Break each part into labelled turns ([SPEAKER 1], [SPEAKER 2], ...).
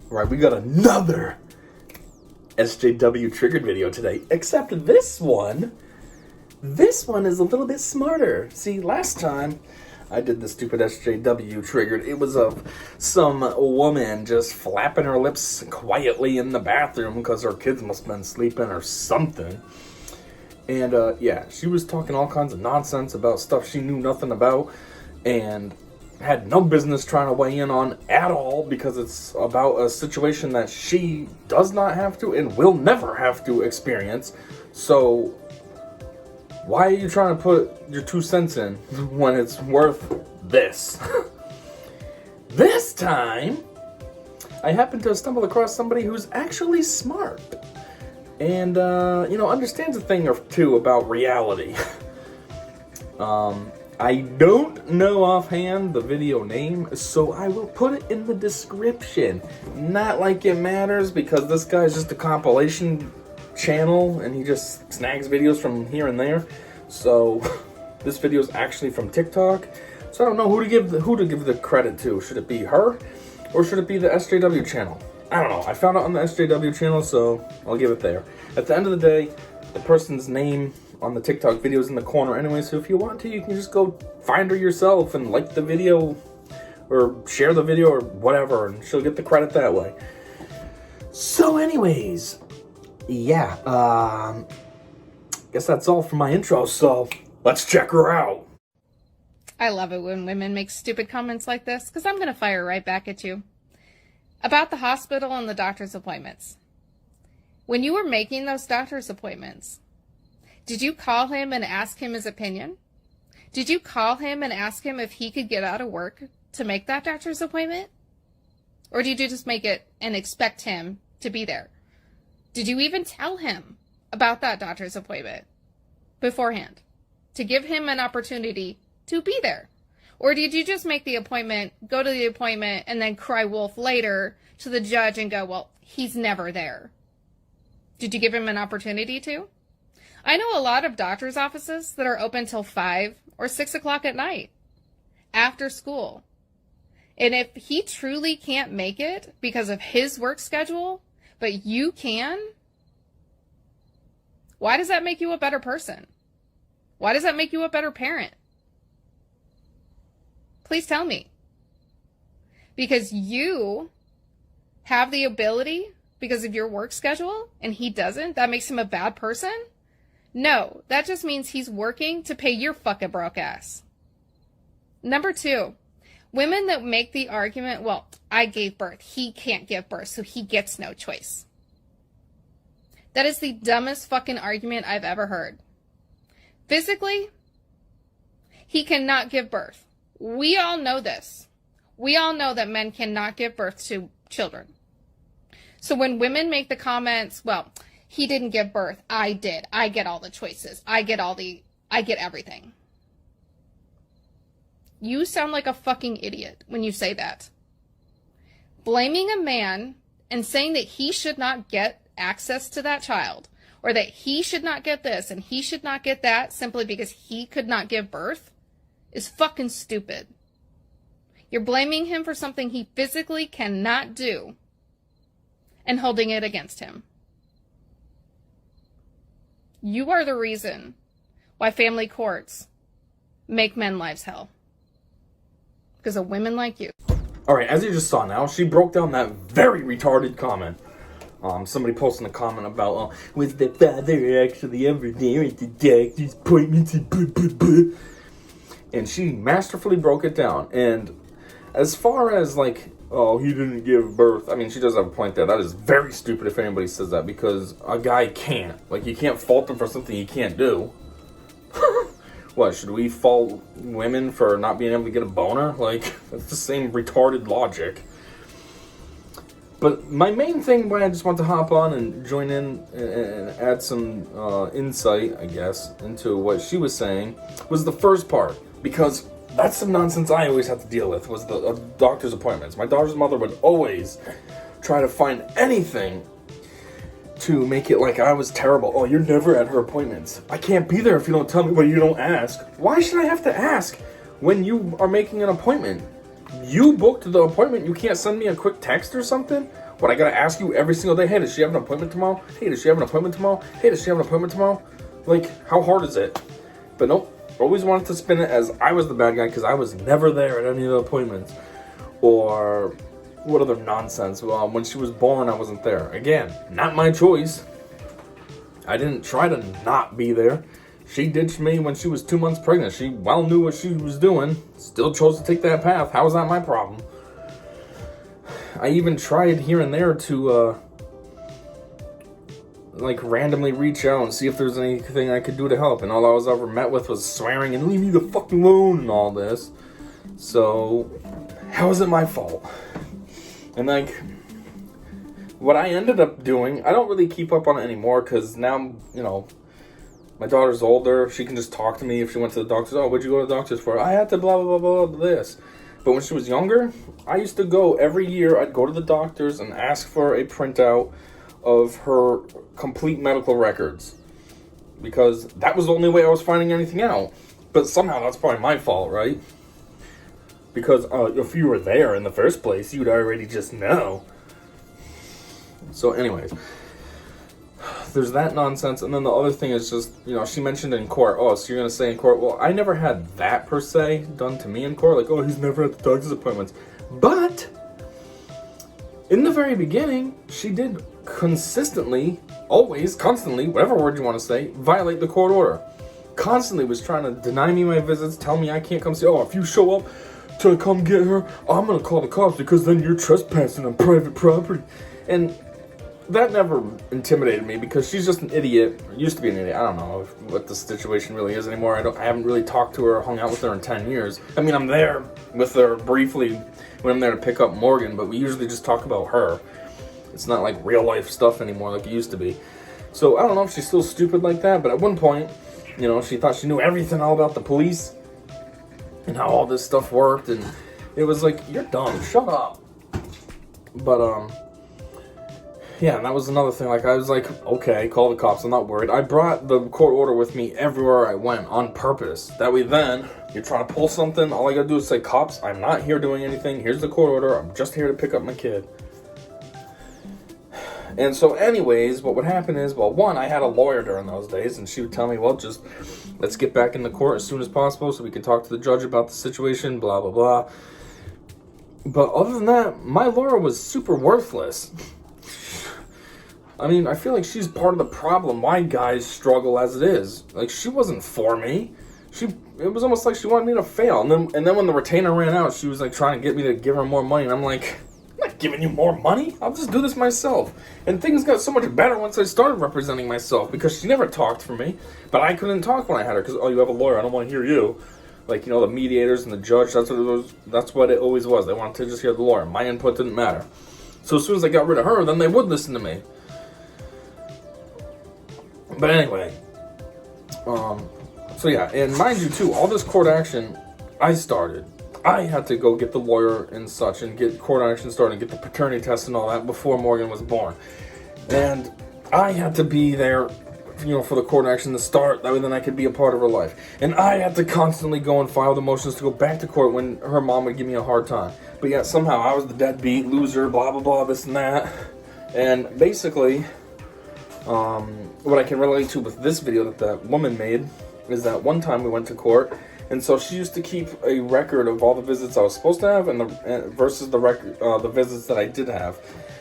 [SPEAKER 1] Right, we got another SJW triggered video today, except this one is a little bit smarter. See, last time I did the stupid SJW triggered, it was of some woman just flapping her lips quietly in the bathroom because her kids must have been sleeping or something. And yeah, she was talking all kinds of nonsense about stuff she knew nothing about and had no business trying to weigh in on at all, because it's about a situation that she does not have to and will never have to experience. So why are you trying to put your 2 cents in when it's worth this? This time, I happened to stumble across somebody who's actually smart and, understands a thing or two about reality. I don't know offhand the video name, so I will put it in the description. Not like it matters, because this guy's just a compilation channel and he just snags videos from here and there. So this video is actually from TikTok. So I don't know who to give the credit to. Should it be her or should it be the SJW channel? I don't know. I found it on the SJW channel, so I'll give it there. At the end of the day, the person's name on the TikTok video is in the corner anyway, so if you want to, you can just go find her yourself and like the video or share the video or whatever, and she'll get the credit that way. So anyways, yeah, guess that's all for my intro, so let's check her out.
[SPEAKER 2] I love it when women make stupid comments like this, because I'm going to fire right back at you. About the hospital and the doctor's appointments. When you were making those doctor's appointments, did you call him and ask him his opinion? Did you call him and ask him if he could get out of work to make that doctor's appointment? Or did you just make it and expect him to be there? Did you even tell him about that doctor's appointment beforehand to give him an opportunity to be there? Or did you just make the appointment, go to the appointment, and then cry wolf later to the judge and go, well, he's never there? Did you give him an opportunity to? I know a lot of doctor's offices that are open till 5 or 6 o'clock at night after school. And if he truly can't make it because of his work schedule, but you can, why does that make you a better person? Why does that make you a better parent? Please tell me. Because you have the ability because of your work schedule and he doesn't, that makes him a bad person? No, that just means he's working to pay your fucking broke ass. Number 2, women that make the argument, well, I gave birth. He can't give birth, so he gets no choice. That is the dumbest fucking argument I've ever heard. Physically, he cannot give birth. We all know this. We all know that men cannot give birth to children. So when women make the comments, well, he didn't give birth, I did. I get all the choices. I get everything. You sound like a fucking idiot when you say that. Blaming a man and saying that he should not get access to that child, or that he should not get this and he should not get that simply because he could not give birth, is fucking stupid. You're blaming him for something he physically cannot do and holding it against him. You are the reason why family courts make men's lives hell. Because of women like you.
[SPEAKER 1] Alright, as you just saw now, she broke down that very retarded comment. Somebody posting a comment about, was the father actually ever there at the doctor's appointments and blah, blah, blah. And she masterfully broke it down. And as far as like, oh, he didn't give birth, I mean, she does have a point there. That is very stupid if anybody says that, because a guy can't. Like, you can't fault him for something he can't do. What, should we fault women for not being able to get a boner? Like, that's the same retarded logic. But my main thing why I just want to hop on and join in and add some insight, I guess, into what she was saying was the first part. Because that's some nonsense I always have to deal with, was the doctor's appointments. My daughter's mother would always try to find anything to make it like I was terrible. Oh, you're never at her appointments. I can't be there if you don't tell me. Well, you don't ask. Why should I have to ask when you are making an appointment? You booked the appointment. You can't send me a quick text or something? What, I gotta ask you every single day, hey, does she have an appointment tomorrow? Hey, does she have an appointment tomorrow? Hey, does she have an appointment tomorrow? Like, how hard is it? But nope, always wanted to spin it as I was the bad guy because I was never there at any of the appointments. Or what other nonsense? Well, when she was born, I wasn't there. Again, not my choice. I didn't try to not be there. She ditched me when she was 2 months pregnant. She well knew what she was doing. Still chose to take that path. How is that my problem? I even tried here and there to, like, randomly reach out and see if there's anything I could do to help. And all I was ever met with was swearing and leave me the fuck alone and all this. So, how is it my fault? And, like, what I ended up doing, I don't really keep up on it anymore because now, you know, my daughter's older. She can just talk to me if she went to the doctor's. Oh, what'd you go to the doctor's for? I had to blah, blah, blah, blah, this. But when she was younger, I used to go every year. I'd go to the doctor's and ask for a printout of her complete medical records. Because that was the only way I was finding anything out. But somehow that's probably my fault, right? Because if you were there in the first place, you'd already just know. So anyways, there's that nonsense. And then the other thing is just, you know, she mentioned in court, oh, so you're going to say in court, well, I never had that per se done to me in court. Like, oh, he's never at the doctor's appointments. But in the very beginning, she did consistently, always, constantly, whatever word you want to say, violate the court order. Constantly was trying to deny me my visits, tell me I can't come see. Oh, if you show up to come get her, I'm going to call the cops because then you're trespassing on private property. And that never intimidated me because she's just an idiot. Or used to be an idiot. I don't know what the situation really is anymore. I haven't really talked to her or hung out with her in 10 years. I mean, I'm there with her briefly when I'm there to pick up Morgan, but we usually just talk about her. It's not like real life stuff anymore like it used to be. So I don't know if she's still stupid like that, but at one point, you know, she thought she knew everything all about the police and how all this stuff worked, and it was like, you're dumb, shut up. But yeah, and that was another thing. Like, I was like, okay, call the cops, I'm not worried. I brought the court order with me everywhere I went on purpose. That way then, you're trying to pull something, all I gotta do is say, cops, I'm not here doing anything, here's the court order, I'm just here to pick up my kid. And so anyways, what would happen is, well, one, I had a lawyer during those days, and she would tell me, well, just let's get back in the court as soon as possible so we can talk to the judge about the situation, blah, blah, blah. But other than that, my lawyer was super worthless. I mean, I feel like she's part of the problem why guys struggle as it is. Like, she wasn't for me. It was almost like she wanted me to fail. And then when the retainer ran out, she was like trying to get me to give her more money. And I'm like, I'm not giving you more money. I'll just do this myself. And things got so much better once I started representing myself because she never talked for me. But I couldn't talk when I had her because, oh, you have a lawyer. I don't want to hear you. Like, you know, the mediators and the judge, that's what it was. That's what it always was. They wanted to just hear the lawyer. My input didn't matter. So as soon as I got rid of her, then they would listen to me. But anyway, so yeah, and mind you too, all this court action I started. I had to go get the lawyer and such and get court action started and get the paternity test and all that before Morgan was born. And I had to be there, you know, for the court action to start, that way then I could be a part of her life. And I had to constantly go and file the motions to go back to court when her mom would give me a hard time. But yet somehow I was the deadbeat, loser, blah, blah, blah, this and that. And basically, what I can relate to with this video that woman made is that one time we went to court, and so she used to keep a record of all the visits I was supposed to have versus the record, the visits that I did have.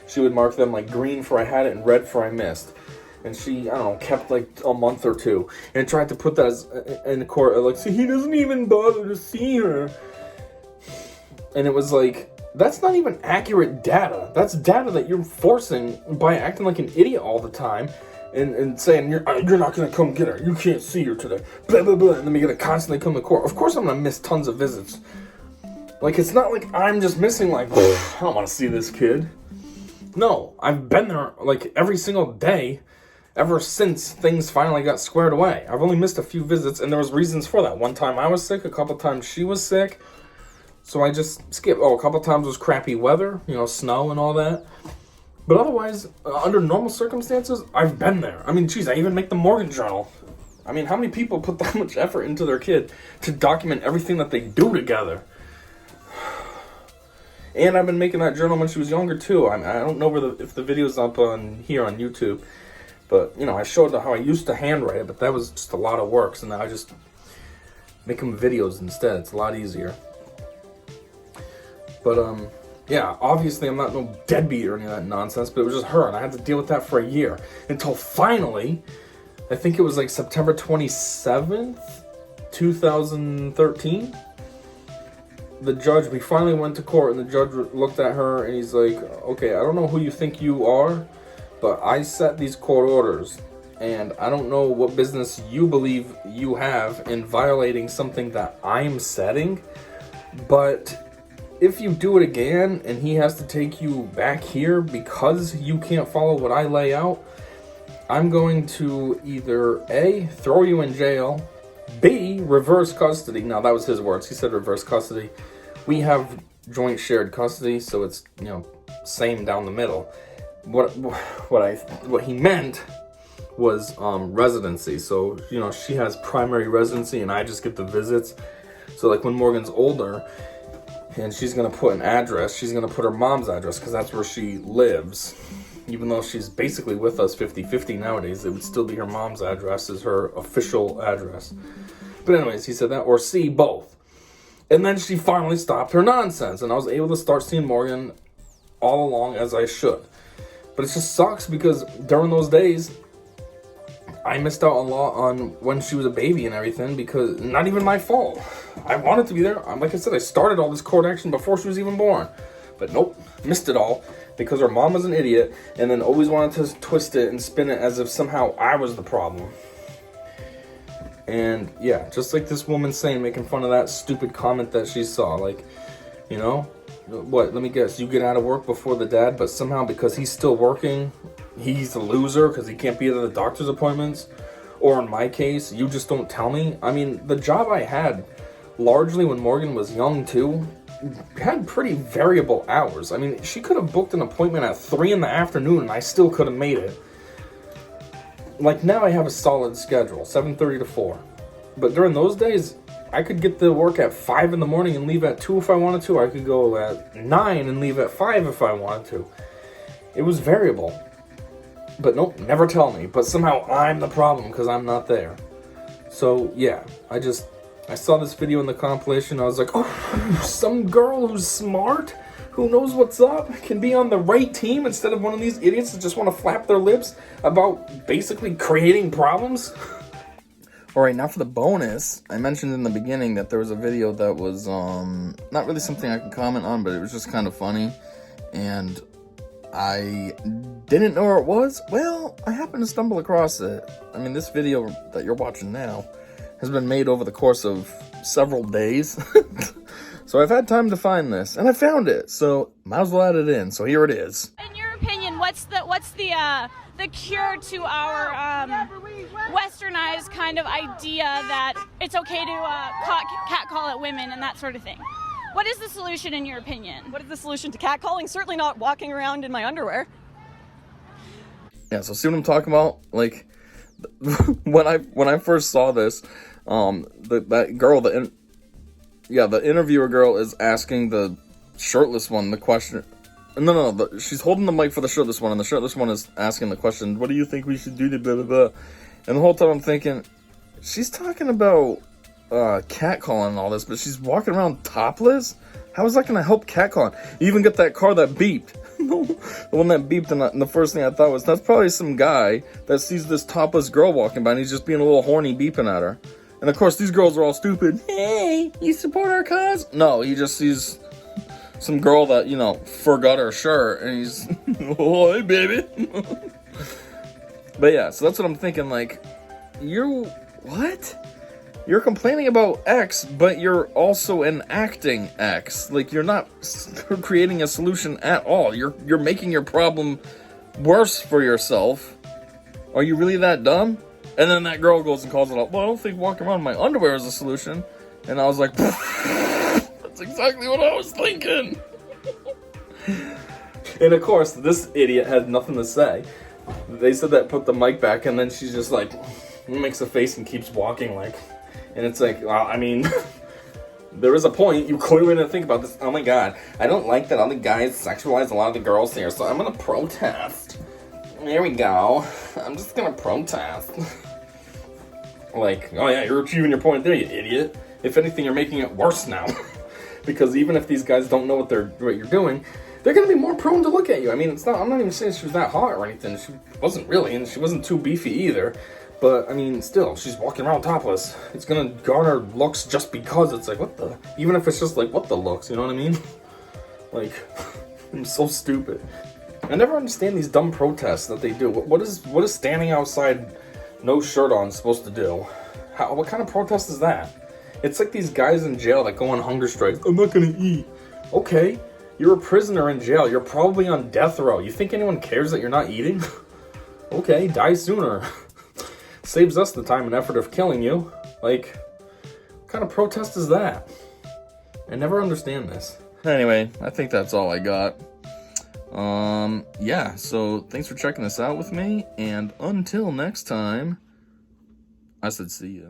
[SPEAKER 1] She would mark them like green for I had it and red for I missed. And she, I don't know, kept like a month or two and tried to put that as, in the court. Like, see, he doesn't even bother to see her. And it was like, that's not even accurate data. That's data that you're forcing by acting like an idiot all the time and saying, you're not going to come get her. You can't see her today. Blah, blah, blah. And then you're going to constantly come to court. Of course I'm going to miss tons of visits. Like, it's not like I'm just missing, like, I don't want to see this kid. No, I've been there, like, every single day ever since things finally got squared away. I've only missed a few visits, and there was reasons for that. One time I was sick, a couple times she was sick. So I just skipped. Oh, a couple times was crappy weather, you know, snow and all that. But otherwise, under normal circumstances, I've been there. I mean, geez, I even make the Morgan Journal. I mean, how many people put that much effort into their kid to document everything that they do together? And I've been making that journal when she was younger too. I don't know if the video's up on here on YouTube, but you know, I showed her how I used to handwrite it, but that was just a lot of work. So now I just make them videos instead. It's a lot easier. But yeah, obviously I'm not no deadbeat or any of that nonsense, but it was just her, and I had to deal with that for a year until finally, I think it was like September 27th, 2013. We finally went to court, and the judge looked at her and he's like, okay, I don't know who you think you are, but I set these court orders, and I don't know what business you believe you have in violating something that I'm setting, but if you do it again and he has to take you back here because you can't follow what I lay out, I'm going to either A, throw you in jail, B, reverse custody. Now, that was his words. He said reverse custody. We have joint shared custody, so it's, you know, same down the middle. What he meant was residency. So, you know, she has primary residency and I just get the visits. So, like, when Morgan's older and she's going to put an address, she's going to put her mom's address because that's where she lives. Even though she's basically with us 50-50 nowadays, it would still be her mom's address as her official address. But anyways, he said that, or C, both. And then she finally stopped her nonsense, and I was able to start seeing Morgan all along as I should. But it just sucks because during those days, I missed out a lot on when she was a baby and everything, because not even my fault. I wanted to be there. Like I said, I started all this court action before she was even born. But nope, missed it all because her mom was an idiot and then always wanted to twist it and spin it as if somehow I was the problem. And yeah, just like this woman saying, making fun of that stupid comment that she saw. Like, you know, what, let me guess, you get out of work before the dad, but somehow because he's still working, he's a loser because he can't be at the doctor's appointments. Or in my case, you just don't tell me. I mean, the job I had, largely when Morgan was young too, had pretty variable hours. I mean, she could have booked an appointment at 3 in the afternoon and I still could have made it. Like now I have a solid schedule, 7:30 to 4. But during those days, I could get to work at 5 in the morning and leave at 2 if I wanted to. I could go at 9 and leave at 5 if I wanted to. It was variable. But nope, never tell me. But somehow I'm the problem because I'm not there. So yeah, I saw this video in the compilation. I was like, oh, some girl who's smart, who knows what's up, can be on the right team instead of one of these idiots that just want to flap their lips about basically creating problems. Alright, now for the bonus. I mentioned in the beginning that there was a video that was not really something I can comment on, but it was just kind of funny. And I didn't know where it was. Well, I happened to stumble across it. I mean, this video that you're watching now has been made over the course of several days. So I've had time to find this, and I found it, so might as well add it in. So here it is.
[SPEAKER 3] In your opinion, what's the cure to our westernized kind of idea that it's okay to catcall at women and that sort of thing? What is the solution in your opinion?
[SPEAKER 4] What is the solution to catcalling? Certainly not walking around in my underwear.
[SPEAKER 1] Yeah, so see what I'm talking about? Like, when I first saw this, that girl, the interviewer girl is asking the shirtless one the question. No, she's holding the mic for the shirtless one, and the shirtless one is asking the question, what do you think we should do to blah, blah, blah? And the whole time I'm thinking, she's talking about catcalling and all this, but she's walking around topless? How is that going to help catcalling? You even get that car that beeped. The one that beeped, and the first thing I thought was, that's probably some guy that sees this topless girl walking by, and he's just being a little horny beeping at her. And of course, these girls are all stupid. Hey, you support our cause? No, he just sees some girl that, you know, forgot her shirt, and he's, oh, hey, baby. But yeah, so that's what I'm thinking, like, what? You're complaining about X, but you're also enacting X. Like, you're not creating a solution at all. You're making your problem worse for yourself. Are you really that dumb? And then that girl goes and calls it out. Well, I don't think walking around in my underwear is a solution. And I was like, that's exactly what I was thinking. And of course, this idiot had nothing to say. They said that put the mic back, and then she's just like, makes a face and keeps walking, like, and it's like, well, I mean, there is a point. You clearly didn't think about this. Oh my god. I don't like that all the guys sexualize a lot of the girls here, so I'm gonna protest. There we go. I'm just gonna protest. Like, oh yeah, you're achieving your point there, you idiot. If anything, you're making it worse now. Because even if these guys don't know what you're doing, they're gonna be more prone to look at you. I mean, I'm not even saying she was that hot or anything. She wasn't really, and she wasn't too beefy either. But, I mean, still, she's walking around topless. It's gonna garner looks just because it's like, what the? Even if it's just like, what the looks, you know what I mean? Like, I'm so stupid. I never understand these dumb protests that they do. What is standing outside no shirt on supposed to do? What kind of protest is that? It's like these guys in jail that go on hunger strikes. I'm not gonna eat. Okay, you're a prisoner in jail. You're probably on death row. You think anyone cares that you're not eating? Okay, die sooner. Saves us the time and effort of killing you. Like, what kind of protest is that? I never understand this. Anyway, I think that's all I got. Yeah, so thanks for checking this out with me, and until next time, I said see ya.